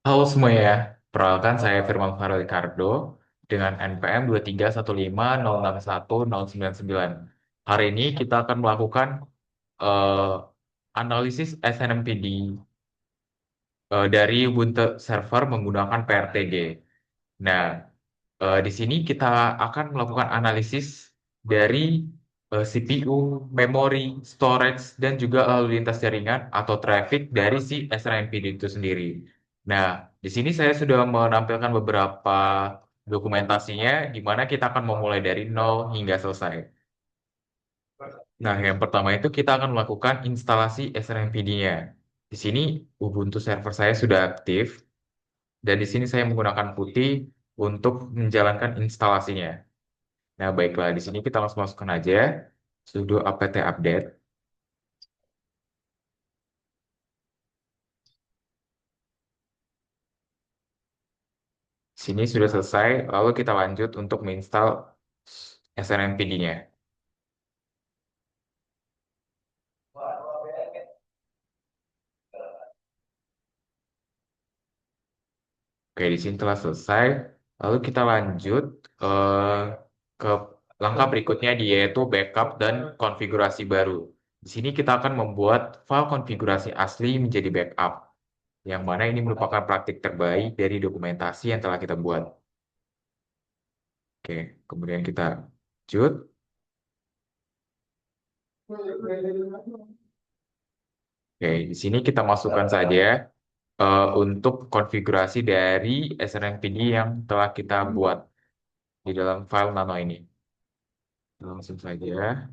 Halo semuanya, perkenalkan saya Firman Farah Ricardo dengan NPM 231506199. Hari ini kita akan melakukan eh, analisis SNMPD dari Ubuntu Server menggunakan PRTG. Nah, di sini kita akan melakukan analisis dari CPU, memori, storage, dan juga lalu lintas jaringan atau traffic dari si SNMPD itu sendiri. Nah, di sini saya sudah menampilkan beberapa dokumentasinya, di mana kita akan memulai dari nol hingga selesai. Nah, yang pertama itu kita akan melakukan instalasi SNMPD-nya. Di sini Ubuntu server saya sudah aktif, dan di sini saya menggunakan putih untuk menjalankan instalasinya. Nah, baiklah, di sini kita langsung masukkan aja sudo apt update. Sini sudah selesai, lalu kita lanjut untuk menginstal SNMPD-nya. Oke, di sini telah selesai. Lalu kita lanjut ke langkah berikutnya, yaitu backup dan konfigurasi baru. Di sini kita akan membuat file konfigurasi asli menjadi backup, yang mana ini merupakan praktik terbaik dari dokumentasi yang telah kita buat. Oke, kemudian kita lanjut. Oke, di sini kita masukkan saja untuk konfigurasi dari SNMPD yang telah kita buat di dalam file nano ini. Langsung saja.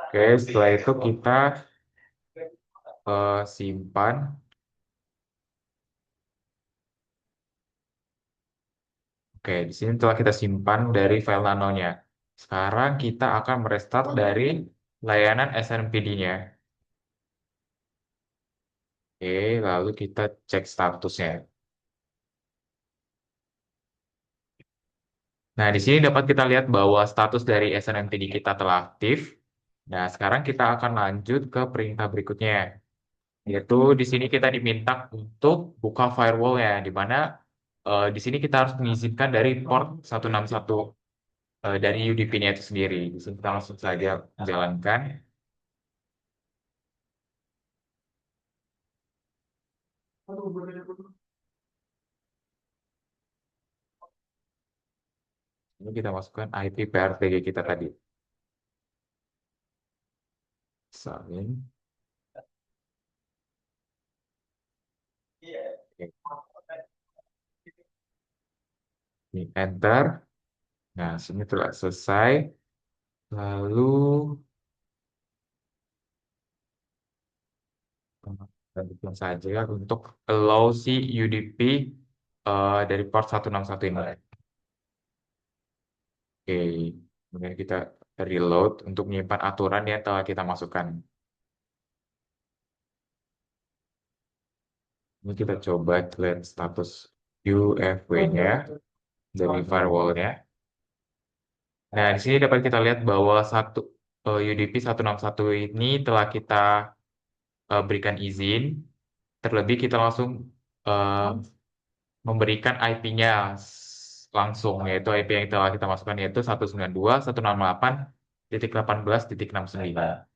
Oke, setelah itu kita simpan. Oke, di sini telah kita simpan dari file nanonya. Sekarang kita akan merestart dari layanan SNMPD-nya. Oke, lalu kita cek statusnya. Nah, di sini dapat kita lihat bahwa status dari SNMPD kita telah aktif. Nah, sekarang kita akan lanjut ke perintah berikutnya, yaitu di sini kita diminta untuk buka firewall-nya, di mana di sini kita harus mengizinkan dari port 161 dari UDP-nya itu sendiri. Di sini kita langsung saja jalankan. Ini kita masukkan IP PRTG kita tadi. Salin. Oke. Ini enter. Nah, sini telah selesai. Lalu lanjutkan saja untuk allow si UDP dari port 161 ini. Oke, kemudian kita reload untuk menyimpan aturan yang telah kita masukkan. Ini kita coba lihat status UFW-nya dari firewall-nya. Nah, di sini dapat kita lihat bahwa UDP 161 ini telah kita berikan izin. Terlebih kita langsung eh, memberikan IP-nya langsung, yaitu IP yang telah kita masukkan yaitu 192.168.18.69.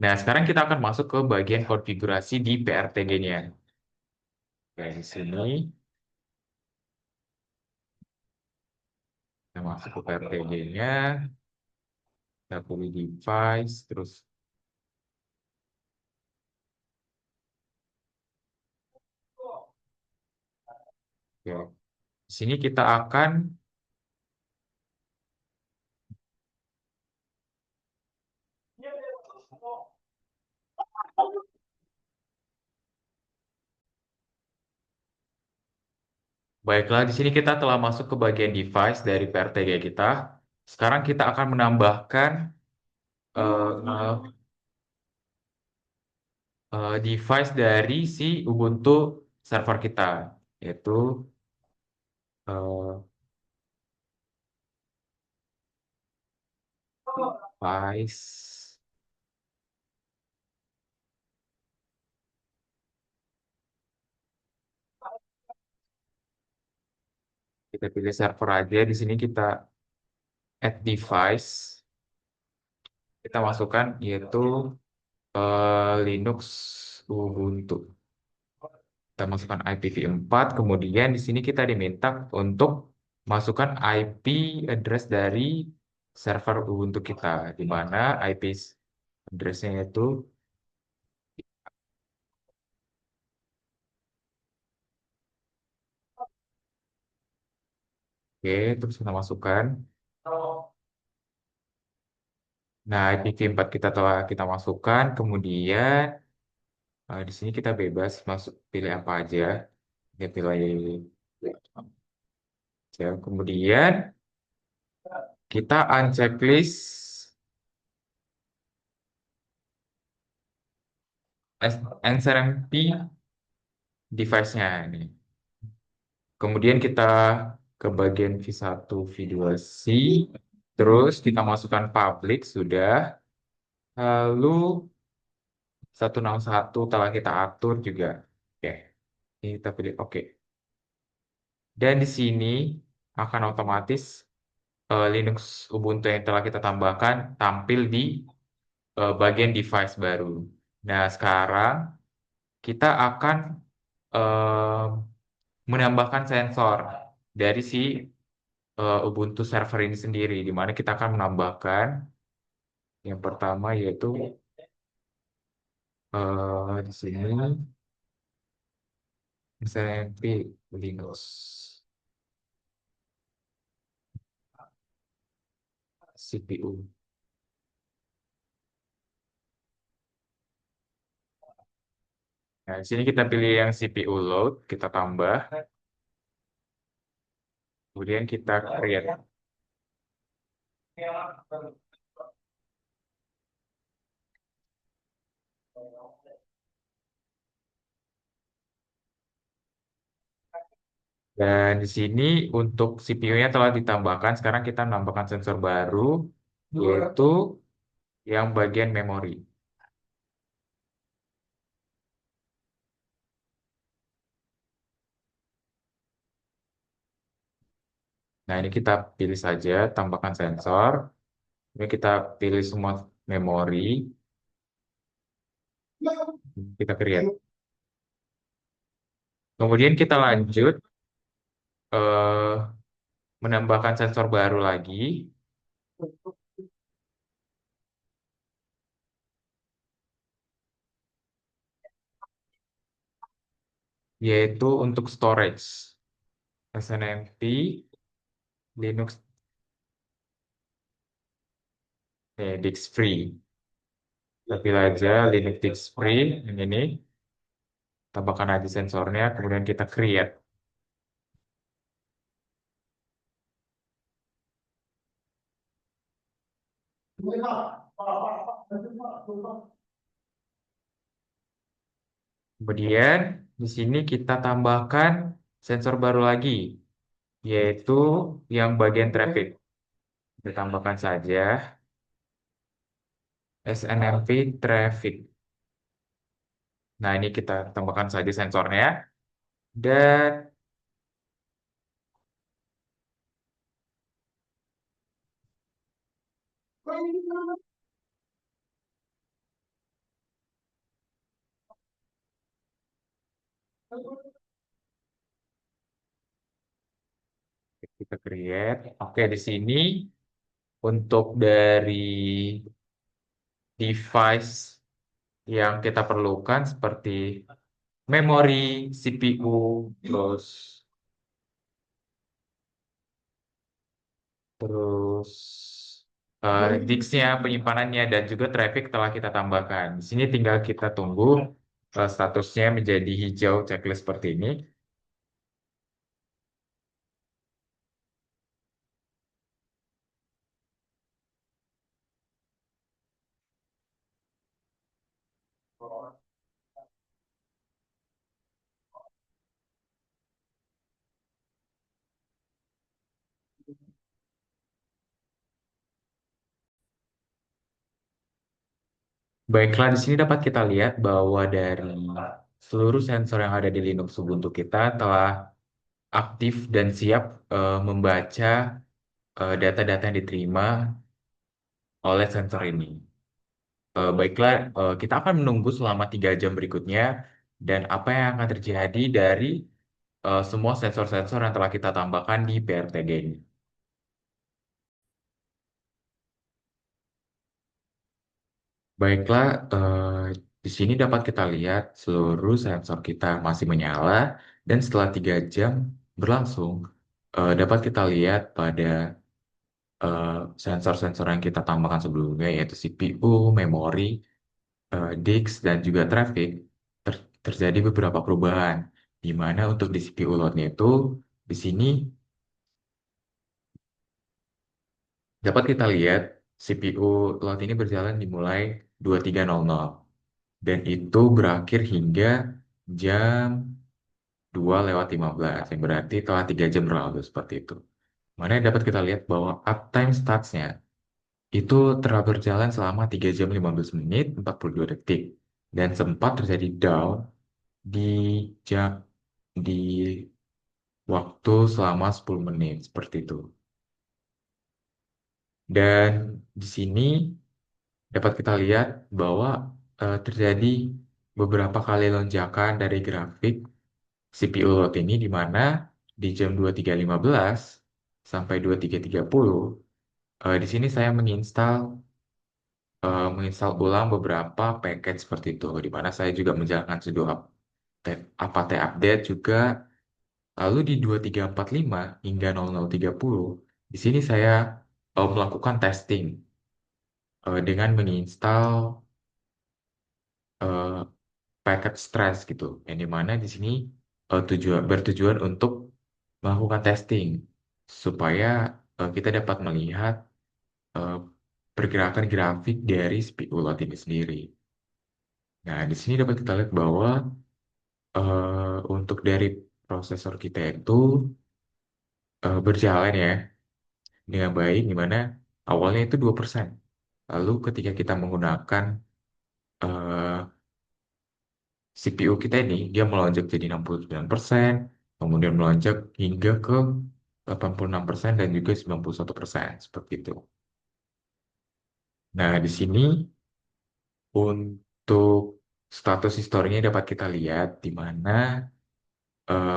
Nah, sekarang kita akan masuk ke bagian konfigurasi di PRTG-nya. Oke, di sini kita masuk ke PRTG-nya, kita pilih device, terus ya, di sini kita akan baiklah, di sini kita telah masuk ke bagian device dari PRTG kita. Sekarang kita akan menambahkan eh, device dari si Ubuntu server kita, yaitu eh, device. Kita pilih server aja. Di sini kita add device. Kita masukkan yaitu Linux Ubuntu. Kita masukkan IPv4, kemudian di sini kita diminta untuk masukkan IP address dari server Ubuntu kita, di mana IP address-nya itu, oke, terus kita masukkan. Nah, IPv4 kita telah kita masukkan, kemudian di sini kita bebas masuk pilih apa aja. Kita pilih ya, kemudian kita unchecklist NSRMP device-nya ini. Kemudian kita ke bagian V1, V2C, terus kita masukkan public sudah, lalu 161 telah kita atur juga. Oke, ini kita pilih oke. Dan di sini akan otomatis Linux Ubuntu yang telah kita tambahkan tampil di bagian device baru. Nah, sekarang kita akan eh, menambahkan sensor dari si Ubuntu server ini sendiri, di mana kita akan menambahkan yang pertama yaitu di sini SMP Linux CPU. Nah, di sini kita pilih yang CPU load, kita tambah, kemudian kita create. Dan di sini untuk CPU-nya telah ditambahkan. Sekarang kita menambahkan sensor baru, yaitu yang bagian memori. Nah, ini kita pilih saja, tambahkan sensor. Ini kita pilih semua memori, kita create. Kemudian kita lanjut eh, menambahkan sensor baru lagi, yaitu untuk storage. SNMP Linux disk free. Kita pilih aja Linux disk free yang ini. Tambahkan aja sensornya, kemudian kita create. Kemudian di sini kita tambahkan sensor baru lagi, yaitu yang bagian traffic. Kita tambahkan saja SNMP traffic. Nah, ini kita tambahkan saja sensornya. Dan Kita create. Oke, di sini untuk dari device yang kita perlukan seperti memori, CPU, terus terus disknya, penyimpanannya, dan juga traffic telah kita tambahkan. Di sini tinggal kita tunggu statusnya menjadi hijau checklist seperti ini. Baiklah, di sini dapat kita lihat bahwa dari seluruh sensor yang ada di Linux Ubuntu kita telah aktif dan siap membaca data-data yang diterima oleh sensor ini. Baiklah, kita akan menunggu selama 3 jam berikutnya dan apa yang akan terjadi dari semua sensor-sensor yang telah kita tambahkan di PRTG ini. Baiklah, di sini dapat kita lihat seluruh sensor kita masih menyala dan setelah 3 jam berlangsung, dapat kita lihat pada eh, sensor-sensor yang kita tambahkan sebelumnya yaitu CPU, memori, disk, dan juga traffic terjadi beberapa perubahan. Di mana untuk di CPU loadnya itu di sini dapat kita lihat CPU load ini berjalan dimulai 23.00 dan itu berakhir hingga jam 2:15 yang berarti telah 3 jam berlalu seperti itu. Mana dapat kita lihat bahwa uptime stats-nya itu telah berjalan selama 3 jam 15 menit 42 detik dan sempat terjadi down di jam di waktu selama 10 menit seperti itu. Dan di sini dapat kita lihat bahwa terjadi beberapa kali lonjakan dari grafik CPU load ini di mana di jam 23.15 sampai 23.30 di sini saya menginstal ulang beberapa package seperti itu di mana saya juga menjalankan sudo apt update juga. Lalu di 23.45 hingga 00.30 di sini saya melakukan testing dengan menginstal eh, paket stress gitu yang dimana di sini bertujuan untuk melakukan testing supaya kita dapat melihat eh, pergerakan grafik dari speed ulat ini sendiri. Nah, di sini dapat kita lihat bahwa untuk dari prosesor kita itu berjalan ya dengan baik, di mana awalnya itu 2%. Lalu ketika kita menggunakan eh, CPU kita ini, dia melonjak jadi 69%, kemudian melonjak hingga ke 86% dan juga 91%, seperti itu. Nah, di sini untuk status historinya dapat kita lihat di mana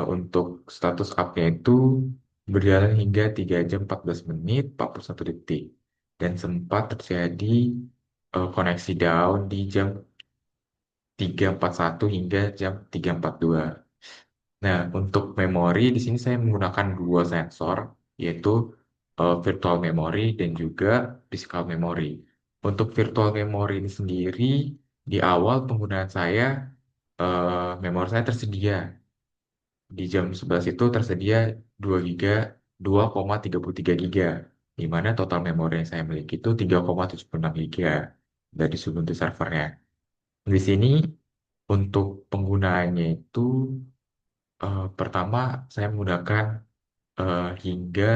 untuk status up-nya itu berjalan hingga 3 jam 14 menit 41 detik dan sempat terjadi koneksi down di jam 3:41 hingga jam 3:42. Nah, untuk memori di sini saya menggunakan dua sensor, yaitu virtual memory dan juga physical memory. Untuk virtual memory ini sendiri, di awal penggunaan saya, memori saya tersedia. Di jam 11 itu tersedia 2 giga, 2,33 giga, di mana total memori yang saya miliki itu 3,76 giga dari Ubuntu servernya. Di sini untuk penggunaannya itu pertama saya menggunakan hingga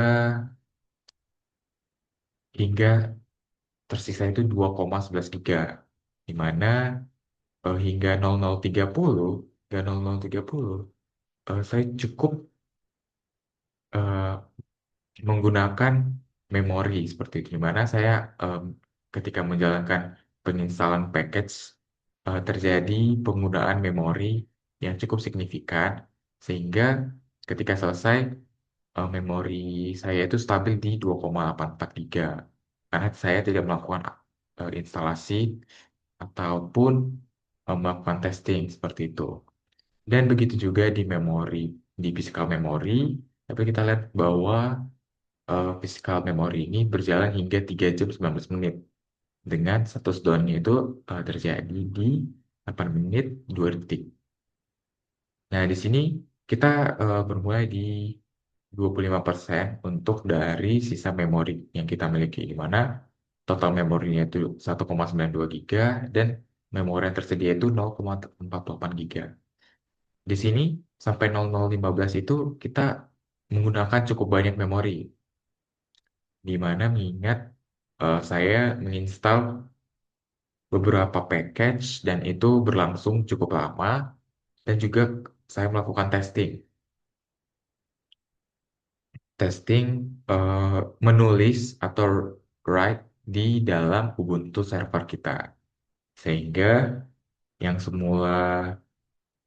hingga tersisa itu 2,11 giga, di mana hingga 00.30 hingga 00.30 saya cukup eh, menggunakan memori seperti itu, di mana saya ketika menjalankan penginstalan package terjadi penggunaan memori yang cukup signifikan sehingga ketika selesai memori saya itu stabil di 2,84 giga karena saya tidak melakukan instalasi ataupun melakukan testing seperti itu. Dan begitu juga di memori, di physical memory, tapi kita lihat bahwa physical memory ini berjalan hingga 3 jam 19 menit dengan status down-nya itu terjadi di 8 menit 2 detik. Nah, di sini kita bermulai di 25% untuk dari sisa memori yang kita miliki, di mana total memorinya itu 1,92 giga dan memori yang tersedia itu 0,48 giga. Di sini sampai 0015 itu kita menggunakan cukup banyak memori, di mana mengingat saya menginstal beberapa package dan itu berlangsung cukup lama dan juga saya melakukan testing menulis atau write di dalam Ubuntu server kita. Sehingga yang semula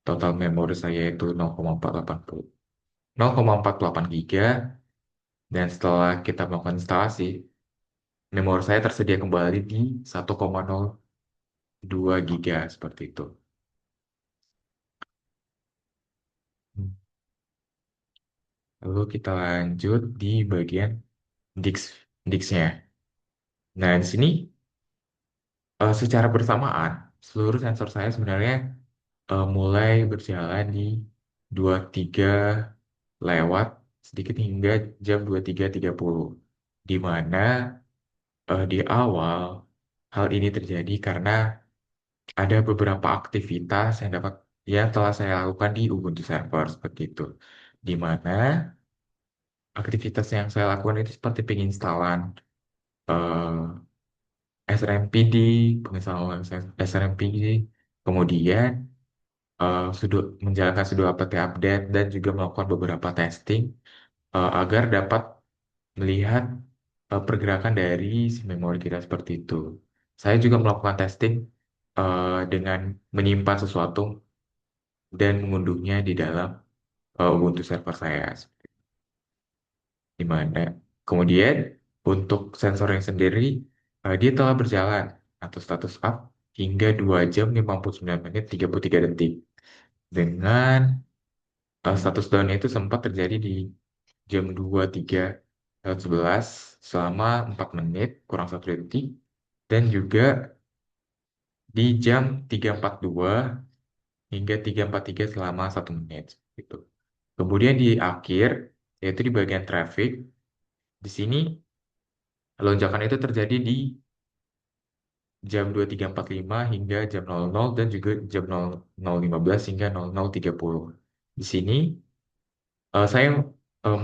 total memori saya itu 0,488 giga dan setelah kita melakukan instalasi, memori saya tersedia kembali di 1,02 giga seperti itu. Lalu kita lanjut di bagian disk disknya. Nah, di sini secara bersamaan seluruh sensor saya sebenarnya mulai berjalan di 23 lewat sedikit hingga jam 23.30, di mana di awal hal ini terjadi karena ada beberapa aktivitas yang telah saya lakukan di Ubuntu Server seperti itu, di mana aktivitas yang saya lakukan itu seperti penginstalan eh, SRMPD, penginstalan SRMPD, kemudian menjalankan sudo apt update dan juga melakukan beberapa testing agar dapat melihat pergerakan dari si memori kita seperti itu. Saya juga melakukan testing dengan menyimpan sesuatu dan mengunduhnya di dalam Ubuntu server saya. Di mana kemudian untuk sensor yang sendiri dia telah berjalan atau status up hingga 2 jam 59 menit 33 detik dengan status down itu sempat terjadi di jam 23.11 selama 4 menit kurang 1 detik dan juga di jam 3.42 hingga 3.43 selama 1 menit gitu. Kemudian di akhir yaitu di bagian traffic, di sini lonjakan itu terjadi di jam 23.45 hingga jam 00 dan juga jam 00.15 hingga 00.30. Di sini saya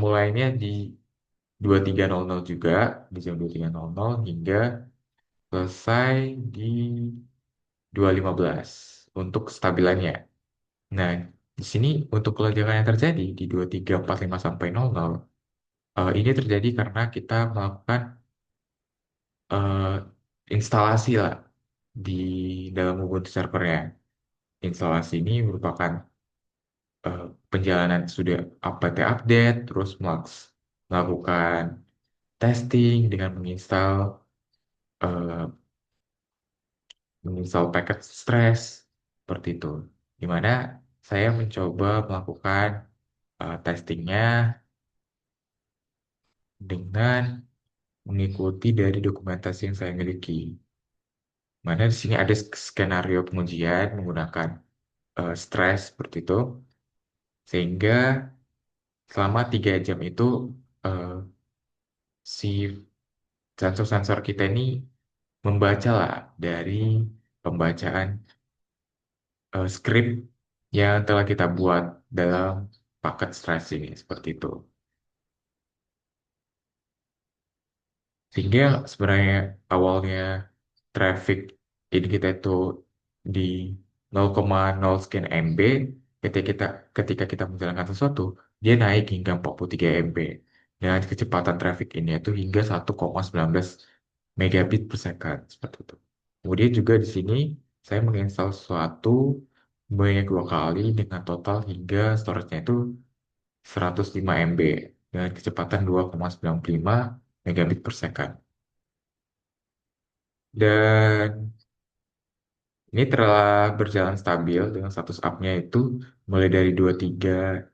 mulainya di 23.00 juga, di jam 23.00 hingga selesai di 2.15 untuk stabilannya. Nah, di sini untuk lonjakan yang terjadi di 23.45 sampai 00, ini terjadi karena kita melakukan eh, instalasi lah di dalam Ubuntu servernya. Instalasi ini merupakan eh, penjalanan sudah apt update, terus melakukan testing dengan eh, menginstal paket stress seperti itu. Di mana saya mencoba melakukan testingnya dengan mengikuti dari dokumentasi yang saya miliki. Mana di sini ada skenario pengujian menggunakan stress seperti itu, sehingga selama 3 jam itu eh, si sensor-sensor kita ini membaca lah dari pembacaan script yang telah kita buat dalam paket stress ini seperti itu. Sehingga sebenarnya awalnya traffic ini kita itu di 0,0 sekian MB, ketika kita menjalankan sesuatu, dia naik hingga 43 MB. Dengan kecepatan traffic ini itu hingga 1,19 megabit per second seperti itu. Kemudian juga di sini saya menginstal sesuatu banyak 2 kali dengan total hingga storage-nya itu 105 MB. dengan kecepatan 2,95 megabit per second. Dan ini telah berjalan stabil dengan status up-nya itu mulai dari 23.01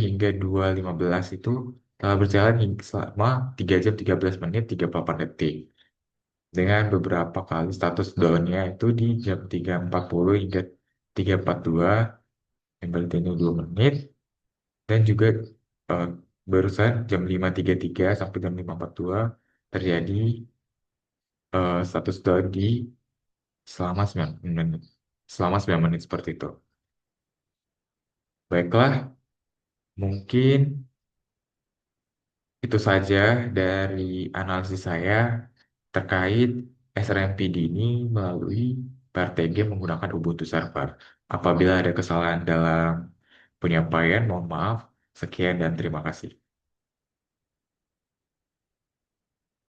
hingga 2.15 itu telah berjalan hingga selama 3 jam 13 menit 38 detik. Dengan beberapa kali status down-nya itu di jam 3.40 hingga 3.42 yang berarti 2 menit. Dan juga eh, barusan jam 5.33 sampai jam 5.42 terjadi status down di selama 9 menit. Selama 9 menit seperti itu. Baiklah, mungkin itu saja dari analisis saya terkait SRMPD ini melalui PRTG menggunakan Ubuntu Server. Apabila ada kesalahan dalam penyampaian, mohon maaf. Sekian dan terima kasih.